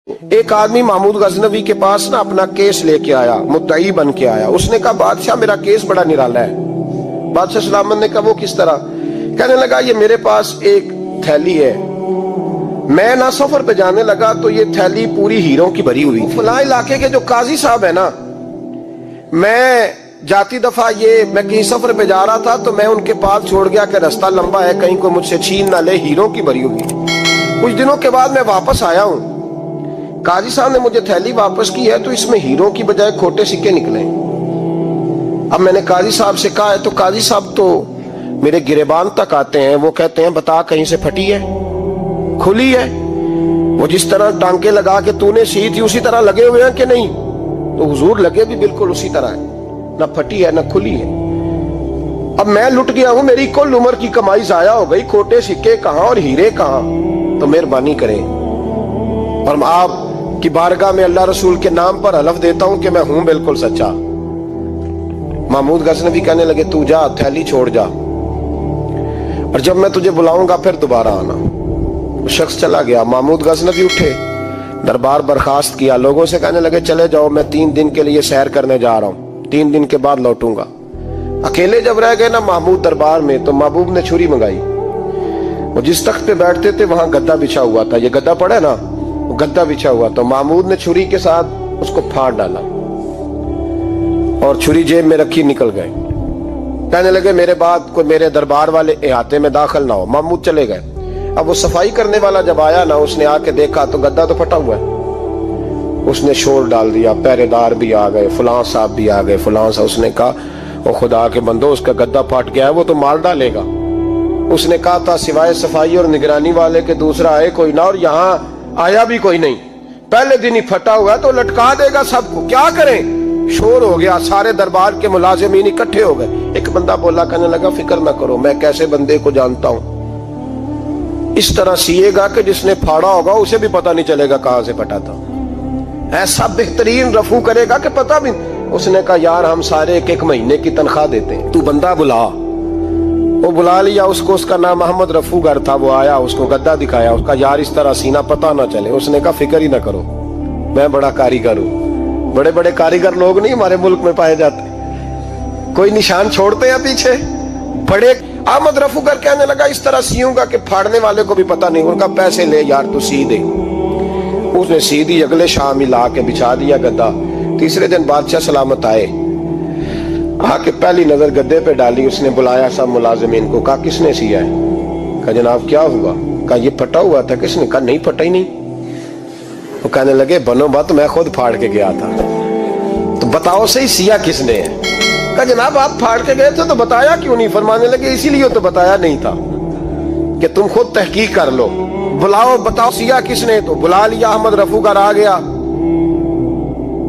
ایک آدمی محمود غزنوی کے پاس نا اپنا کیس لے کے آیا، مدعی بن کے آیا۔ اس نے کہا بادشاہ میرا کیس بڑا نرالا ہے۔ بادشاہ سلامت نے کہا وہ کس طرح؟ کہنے لگا یہ میرے پاس ایک تھیلی ہے، میں نہ سفر پہ جانے لگا تو یہ تھیلی پوری ہیروں کی بھری ہوئی، فلاں علاقے کے جو قاضی صاحب ہے نا، میں جاتی دفعہ میں کہیں سفر پہ جا رہا تھا تو میں ان کے پاس چھوڑ گیا کہ رستہ لمبا ہے، کہیں کوئی مجھ سے چھین نہ لے، ہیروں کی بھری ہوئی۔ کچھ دنوں کے بعد میں واپس آیا ہوں، قاضی صاحب نے مجھے تھیلی واپس کی ہے تو اس میں ہیروں کی بجائے کھوٹے سکے نکلے۔ اب میں نے قاضی صاحب سے کہا ہے تو قاضی صاحب تو میرے گریبان تک آتے ہیں، وہ کہتے ہیں بتا کہیں سے پھٹی ہے، کھلی ہے؟ وہ جس طرح ٹانکے لگا کے تو نے سی تھی اسی طرح لگے ہوئے ہیں کہ نہیں؟ تو حضور لگے بھی بالکل اسی طرح ہے، نہ پھٹی ہے نہ کھلی ہے۔ اب میں لٹ گیا ہوں، میری کل عمر کی کمائی ضائع ہو گئی، کھوٹے سکے کہاں اور ہیرے کہاں؟ تو مہربانی کریں اور آپ کی بارگاہ میں اللہ رسول کے نام پر حلف دیتا ہوں کہ میں ہوں بالکل سچا۔ محمود غزنوی کہنے لگے تو جا، تھیلی چھوڑ جا، اور جب میں تجھے بلاؤں گا پھر دوبارہ آنا۔ وہ شخص چلا گیا۔ محمود غزنوی اٹھے، دربار برخاست کیا، لوگوں سے کہنے لگے چلے جاؤ، میں 3 دن کے لیے سیر کرنے جا رہا ہوں، 3 دن کے بعد لوٹوں گا۔ اکیلے جب رہ گئے نا محمود دربار میں تو محبوب نے چھری منگائی۔ وہ جس تخت پہ بیٹھتے تھے وہاں گدا بچھا ہوا تھا، یہ گدا پڑا ہے نا، وہ گدا بچھا ہوا تو محمود نے چھری کے ساتھ اس کو پھاڑ ڈالا اور چھری جیب میں رکھی نکل گئے۔ کہنے لگے میرے بعد کوئی میرے دربار والے احاطے میں داخل نہ ہو۔ محمود چلے گئے۔ اب وہ صفائی کرنے والا جب آیا نا، اس نے آ کے دیکھا تو گدا تو پھٹا ہوا ہے۔ اس نے شور ڈال دیا، پہرے دار بھی آ گئے، فلاں صاحب بھی آ گئے، فلاں صاحب۔ اس نے کہا وہ خدا کے بندو، اس کا گدا پھٹ گیا ہے، وہ تو مار ڈالے گا۔ اس نے کہا تھا سوائے صفائی اور نگرانی والے کے دوسرا آئے کوئی نہ، اور یہاں آیا بھی کوئی نہیں، پہلے دن ہی پھٹا ہوا ہے تو لٹکا دے گا سب کو، کیا کریں؟ شور ہو گیا، سارے دربار کے ملازمین اکٹھے ہو گئے۔ ایک بندہ بولا، کہنے لگا فکر نہ کرو، میں کیسے بندے کو جانتا ہوں، اس طرح سیے گا کہ جس نے پھاڑا ہوگا اسے بھی پتہ نہیں چلے گا کہاں سے پھٹا تھا، ایسا بہترین رفو کرے گا کہ پتہ بھی۔ اس نے کہا یار ہم سارے 1 مہینے کی تنخواہ دیتے ہیں، تو بندہ بلا۔ وہ بلا لیا اس کو، اس کا نام محمد رفو گر تھا۔ وہ آیا، اس کو گدا دکھایا، اس کا یار اس طرح سینہ پتہ نہ چلے۔ اس نے کہا فکر ہی نہ کرو، میں بڑا کاریگر ہوں۔ بڑے بڑے کاریگر لوگ نہیں ہمارے ملک میں پائے جاتے، کوئی نشان چھوڑتے ہیں پیچھے بڑے۔ احمد رفو گر کہنے لگا اس طرح سیوں گا کہ پھاڑنے والے کو بھی پتہ نہیں۔ ان کا پیسے لے یار تو سی دے۔ اس نے سی دی، اگلے شام ہی لا کے بچھا دیا گدا۔ تیسرے دن بادشاہ سلامت آئے، آ کے پہلی نظر گدے پہ ڈالی۔ اس نے بلایا سب ملازمین کو، کہا کس نے سیا ہے؟ کہا جناب کیا ہوا؟ کہا یہ پھٹا ہوا تھا۔ کس نے؟ کہا نہیں پھٹا ہی نہیں۔ وہ کہنے لگے بنو بات، میں خود پھاڑ کے گیا تھا، تو بتاؤ صحیح سیا کس نے ہے؟ کہا جناب آپ پھاڑ کے گئے تھے تو بتایا کیوں نہیں؟ فرمانے لگے اسی لیے تو بتایا نہیں تھا کہ تم خود تحقیق کر لو، بلاؤ بتاؤ سیا کس نے۔ تو بلا لیا، احمد رفو گر آ گیا۔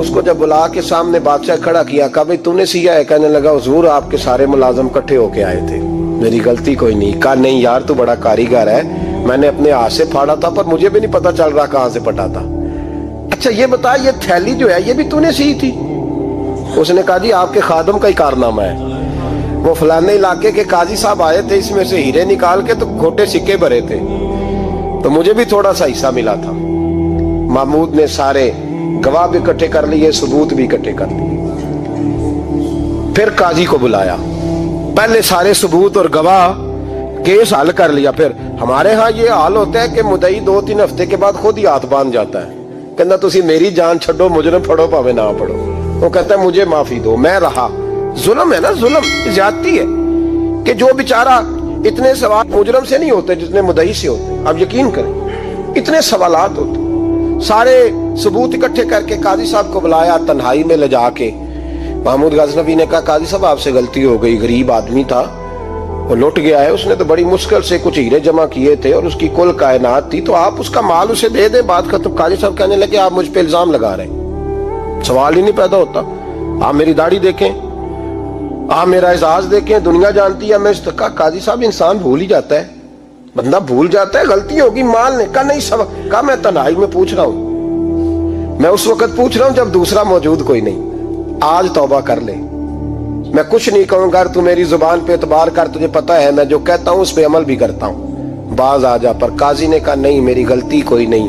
اس کو جب بلا کے سامنے بادشاہ کھڑا کیا، کہا بھئی تو نے سیا ہے؟ کہنے لگا حضور آپ کے سارے ملازم کٹھے ہو کے آئے تھے، میری غلطی کوئی نہیں۔ کہا نہیں یار تو بڑا کاریگر ہے، میں نے اپنے ہاتھ سے پھاڑا تھا پر مجھے بھی نہیں پتا چل رہا کہاں سے پھٹا تھا۔ اچھا یہ بتا یہ تھیلی جو ہے یہ بھی تو نے سی تھی؟ اس نے کہا جی آپ کے خادم کا ہی کارنامہ ہے، وہ فلانے علاقے کے قاضی صاحب آئے تھے، اس میں سے ہیرے نکال کے تو کھوٹے سکے بھرے تھے، تو مجھے بھی تھوڑا سا حصہ ملا تھا۔ محمود نے سارے گواہ بھی اکٹھے کر لیے، ثبوت بھی اکٹھے کر لیے۔ پھر قاضی کو بلایا، پہلے سارے ثبوت اور گواہ کیس حل کر لیا۔ پھر ہمارے ہاں یہ حال ہوتا ہے کہ مدعی 2-3 ہفتے کے بعد خود ہی ہاتھ باندھ جاتا ہے، کہنا تسی میری جان چھڈو، مجرم پھڑو پاوے نہ پڑھو۔ وہ کہتا ہے مجھے معافی دو، میں رہا۔ ظلم ہے نا، ظلم زیادتی ہے کہ جو بیچارہ اتنے سوال مجرم سے نہیں ہوتے جتنے مدعی سے ہوتے، آپ یقین کریں اتنے سوالات ہوتے۔ سارے ثبوت اکٹھے کر کے قاضی صاحب کو بلایا، تنہائی میں لے جا کے محمود غزنوی نے کہا قاضی صاحب آپ سے غلطی ہو گئی، غریب آدمی تھا، وہ لٹ گیا ہے، اس نے تو بڑی مشکل سے کچھ ہیرے جمع کیے تھے اور اس کی کل کائنات تھی، تو آپ اس کا مال اسے دے دیں، بات ختم۔ قاضی صاحب کہنے لگے آپ مجھ پہ الزام لگا رہے ہیں، سوال ہی نہیں پیدا ہوتا، آپ میری داڑھی دیکھیں، آپ میرا اعزاز دیکھیں، دنیا جانتی ہے میں اس کا۔ قاضی صاحب انسان بھول ہی جاتا ہے، بندہ بھول جاتا ہے، غلطی ہوگی، مال نے کہا نہیں سب۔ کہا میں تنہائی میں پوچھ رہا ہوں، میں اس وقت پوچھ رہا ہوں جب دوسرا موجود کوئی نہیں، آج توبہ کر لے، میں کچھ نہیں کہوں گا، تو میری زبان پہ اعتبار کر، تجھے پتہ ہے میں جو کہتا ہوں اس پہ عمل بھی کرتا ہوں، باز آ جا۔ پر قاضی نے کہا نہیں میری غلطی کوئی نہیں،